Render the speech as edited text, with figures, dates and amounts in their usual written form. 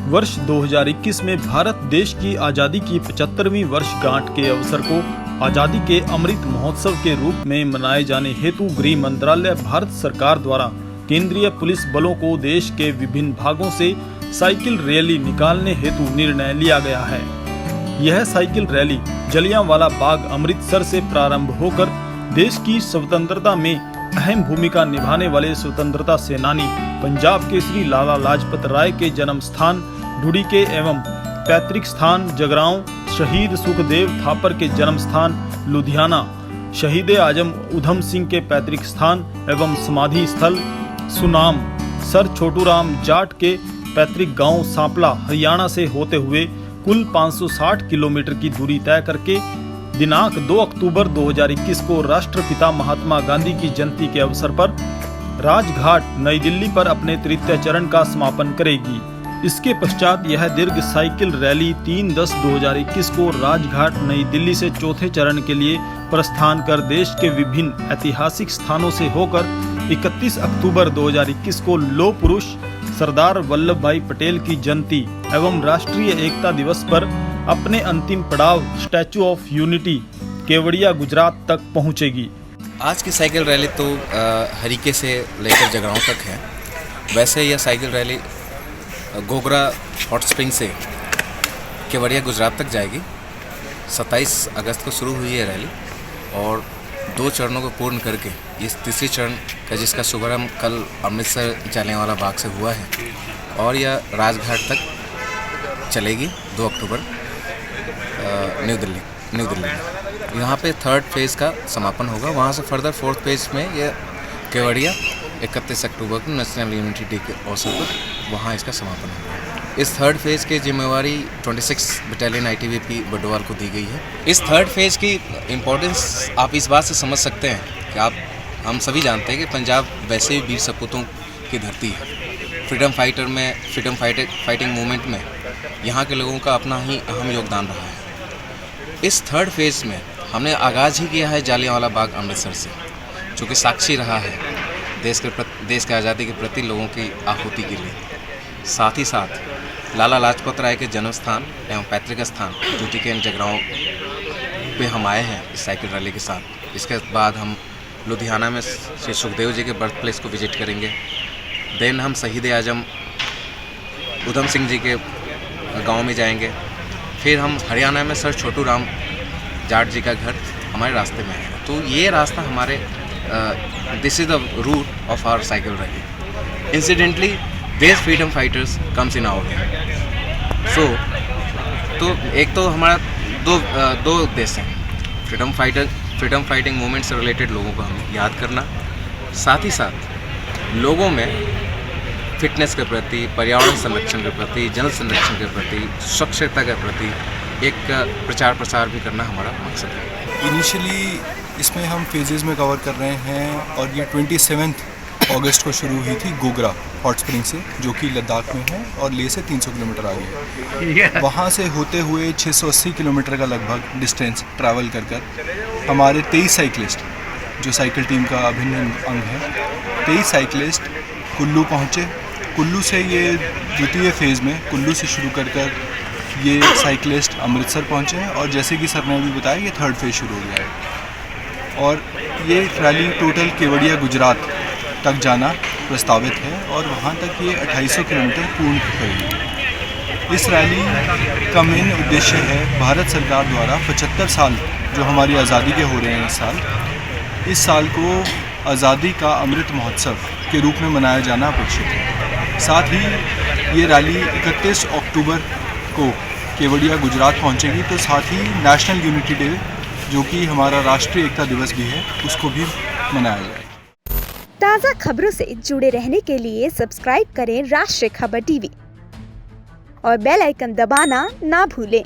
वर्ष 2021 में भारत देश की आज़ादी की 75वीं वर्षगांठ के अवसर को आज़ादी के अमृत महोत्सव के रूप में मनाए जाने हेतु गृह मंत्रालय भारत सरकार द्वारा केंद्रीय पुलिस बलों को देश के विभिन्न भागों से साइकिल रैली निकालने हेतु निर्णय लिया गया है। यह साइकिल रैली जलियांवाला बाग अमृतसर से प्रारंभ होकर देश की स्वतंत्रता में अहम भूमिका निभाने वाले स्वतंत्रता सेनानी पंजाब केसरी लाला लाजपत राय के जन्म स्थान ढूंढीके एवं पैतृक स्थान जगरांव, शहीद सुखदेव थापर के जन्म स्थान लुधियाना, शहीद आजम उधम सिंह के पैतृक स्थान एवं समाधि स्थल सुनाम, सर छोटूराम जाट के पैतृक गांव सांपला हरियाणा से होते हुए कुल 560 किलोमीटर की दूरी तय करके दिनांक 2 अक्टूबर 2021 को राष्ट्रपिता महात्मा गांधी की जयंती के अवसर पर राजघाट नई दिल्ली पर अपने तृतीय चरण का समापन करेगी। इसके पश्चात यह दीर्घ साइकिल रैली 3/10/2021 को राजघाट नई दिल्ली से चौथे चरण के लिए प्रस्थान कर देश के विभिन्न ऐतिहासिक स्थानों से होकर 31 अक्टूबर 2021 को लौह पुरुष सरदार वल्लभ भाई पटेल की जयंती एवं राष्ट्रीय एकता दिवस पर अपने अंतिम पड़ाव statue of unity Kevadia Gujarat तक पहुंचेगी। आज की साइकिल रैली तो हरीके से लेकर जगरांव तक है। वैसे यह cycle rally Gogra hot spring से केवड़िया गुजरात तक जाएगी। 27 अगस्त को शुरू हुई है रैली और 2 चरणों को पूर्ण करके इस तीसरी चरण का जिसका शुभारंभ कल अमृतसर जलियांवाला बाग से हुआ है और यह राजघाट तक चलेगी 2 अक्टूबर न्यू दिल्ली में। यहाँ पे 3rd फेज़ का समापन होगा। वहाँ से फर्दर 4th फेज़ में यह केवड़िया 31 अक्टूबर को नेशनल यूनिटी डे के अवसर पर वहाँ इसका समापन होगा। इस 3rd फेज़ की जिम्मेवारी 26 बटालियन ITBP बडवाल को दी गई है। इस 3rd फेज़ की इम्पोर्टेंस आप इस बात से समझ सकते हैं कि हम सभी जानते हैं कि पंजाब वैसे ही वीर सपूतों की धरती है। फ्रीडम फाइटिंग मूवमेंट में यहाँ के लोगों का अपना ही अहम योगदान रहा है। इस 3rd फेज़ में हमने आगाज़ ही किया है जलियांवाला बाग अमृतसर से, जो कि साक्षी रहा है देश के आज़ादी के प्रति लोगों की आहुति के लिए। साथ ही साथ लाला लाजपत राय के जन्म स्थान एवं पैतृक स्थान ढूंढीके एवं जगरांव पे हम आए हैं इस साइकिल रैली के साथ। इसके बाद हम लुधियाना में श्री सुखदेव जी के बर्थ प्लेस को विजिट करेंगे। देन हम शहीद आजम उधम सिंह जी के गांव में जाएंगे। फिर हम हरियाणा में सर छोटूराम जाट जी का घर हमारे रास्ते में है। तो ये रास्ता हमारे this is the route of our cycle rally. Incidentally देश freedom fighters comes in our way. So तो एक तो हमारा दो उद्देश्य हैं, फ्रीडम फाइटिंग मूवमेंट से रिलेटेड लोगों को हमें याद करना, साथ ही साथ लोगों में फिटनेस के प्रति, पर्यावरण संरक्षण के प्रति, जल संरक्षण के प्रति, स्वच्छता के प्रति एक प्रचार प्रसार भी करना हमारा मकसद है। इनिशियली इसमें हम फेजेस में कवर कर रहे हैं और ये 27 अगस्त को शुरू हुई थी गोगरा हॉट स्प्रिंग से, जो कि लद्दाख में है और लेह से 300 किलोमीटर आगे है। वहाँ से होते हुए 680 किलोमीटर का लगभग डिस्टेंस ट्रैवल कर हमारे 23 साइकिलिस्ट, जो साइकिल टीम का अभिन्न अंग है, 23 साइकिलिस्ट कुल्लू पहुँचे। कुल्लू से ये द्वितीय फेज़ में कुल्लू से शुरू कर ये साइकिलिस्ट अमृतसर पहुँचे हैं और जैसे कि सर ने भी बताया ये 3rd फेज़ शुरू हो गया है और ये रैली टोटल केवड़िया गुजरात तक जाना प्रस्तावित है और वहाँ तक ये 2800 किलोमीटर पूर्ण करेगी। इस रैली का मेन उद्देश्य है भारत सरकार द्वारा 75 साल जो हमारी आज़ादी के हो रहे हैं इस साल को आज़ादी का अमृत महोत्सव के रूप में मनाया जाना अपेक्षित है। साथ ही ये रैली 31 अक्टूबर को केवड़िया गुजरात पहुंचेगी, तो साथ ही नेशनल यूनिटी डे जो कि हमारा राष्ट्रीय एकता दिवस भी है उसको भी मनाया जाएगा। ताज़ा खबरों से जुड़े रहने के लिए सब्सक्राइब करें राष्ट्रीय खबर टीवी और बेल आइकन दबाना ना भूलें।